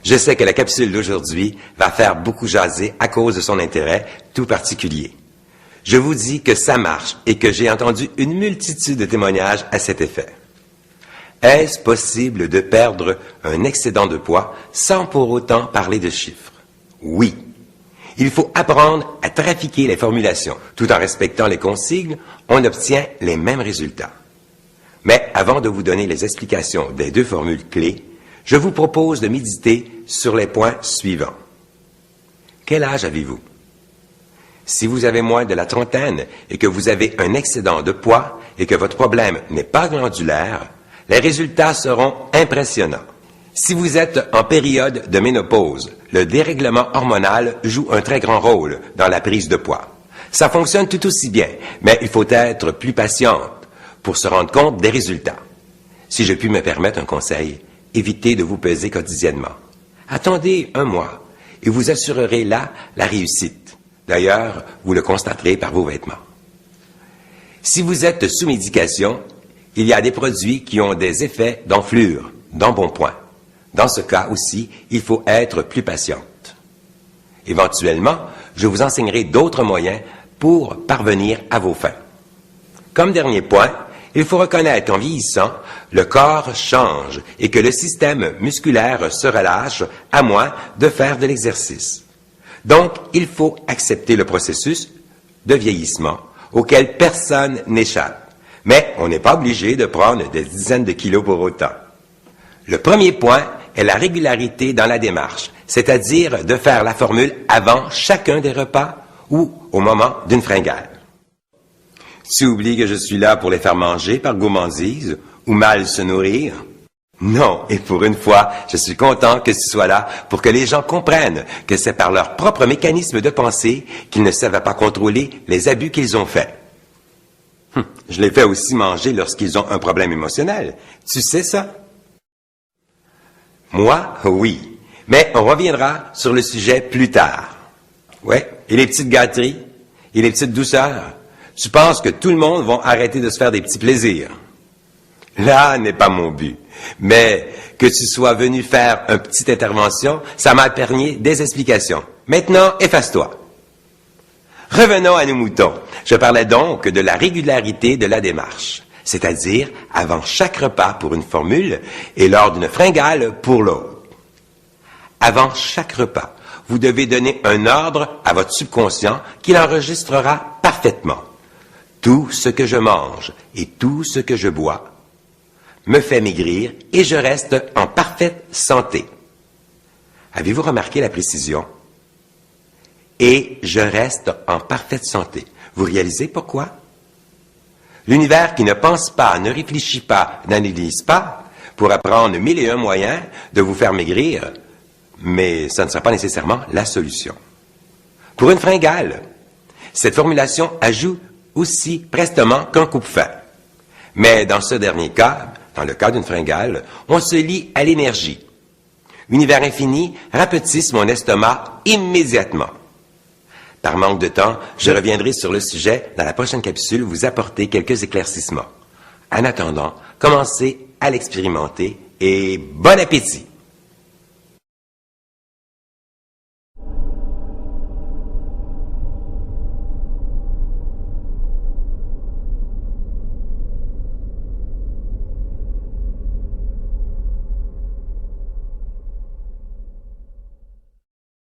Je sais que la capsule d'aujourd'hui va faire beaucoup jaser à cause de son intérêt tout particulier. Je vous dis que ça marche et que j'ai entendu une multitude de témoignages à cet effet. Est-ce possible de perdre un excédent de poids sans pour autant parler de chiffres? Oui. Il faut apprendre à trafiquer les formulations. Tout en respectant les consignes, on obtient les mêmes résultats. Mais avant de vous donner les explications des deux formules clés, je vous propose de méditer sur les points suivants. Quel âge avez-vous? Si vous avez moins de la trentaine et que vous avez un excédent de poids et que votre problème n'est pas glandulaire, les résultats seront impressionnants. Si vous êtes en période de ménopause, le dérèglement hormonal joue un très grand rôle dans la prise de poids. Ça fonctionne tout aussi bien, mais il faut être plus patiente pour se rendre compte des résultats. Si je puis me permettre un conseil, évitez de vous peser quotidiennement. Attendez un mois et vous assurerez là la réussite. D'ailleurs, vous le constaterez par vos vêtements. Si vous êtes sous médication, il y a des produits qui ont des effets d'enflure, d'embonpoint. Dans ce cas aussi, il faut être plus patiente. Éventuellement, je vous enseignerai d'autres moyens pour parvenir à vos fins. Comme dernier point, il faut reconnaître qu'en vieillissant, le corps change et que le système musculaire se relâche à moins de faire de l'exercice. Donc, il faut accepter le processus de vieillissement auquel personne n'échappe. Mais on n'est pas obligé de prendre des dizaines de kilos pour autant. Le premier point est la régularité dans la démarche, c'est-à-dire de faire la formule avant chacun des repas ou au moment d'une fringale. Tu oublies que je suis là pour les faire manger par gourmandise ou mal se nourrir? Non, et pour une fois, je suis content que tu sois là pour que les gens comprennent que c'est par leur propre mécanisme de pensée qu'ils ne savaient pas contrôler les abus qu'ils ont faits. Je les fais aussi manger lorsqu'ils ont un problème émotionnel. Tu sais ça? Moi, oui. Mais on reviendra sur le sujet plus tard. Ouais, et les petites gâteries? Et les petites douceurs? Tu penses que tout le monde va arrêter de se faire des petits plaisirs? Là n'est pas mon but. Mais que tu sois venu faire une petite intervention, ça m'a permis des explications. Maintenant, efface-toi. Revenons à nos moutons. Je parlais donc de la régularité de la démarche, c'est-à-dire avant chaque repas pour une formule et lors d'une fringale pour l'autre. Avant chaque repas, vous devez donner un ordre à votre subconscient qui l'enregistrera parfaitement. Tout ce que je mange et tout ce que je bois me fait maigrir et je reste en parfaite santé. Avez-vous remarqué la précision? Et je reste en parfaite santé. Vous réalisez pourquoi? L'univers qui ne pense pas, ne réfléchit pas, n'analyse pas, pourra prendre 1001 moyens de vous faire maigrir, mais ça ne sera pas nécessairement la solution. Pour une fringale, cette formulation ajoute aussi prestement qu'un coupe-faim. Mais dans ce dernier cas, dans le cas d'une fringale, on se lie à l'énergie. Univers infini rapetisse mon estomac immédiatement. Par manque de temps, je reviendrai sur le sujet dans la prochaine capsule, vous apporter quelques éclaircissements. En attendant, commencez à l'expérimenter et bon appétit!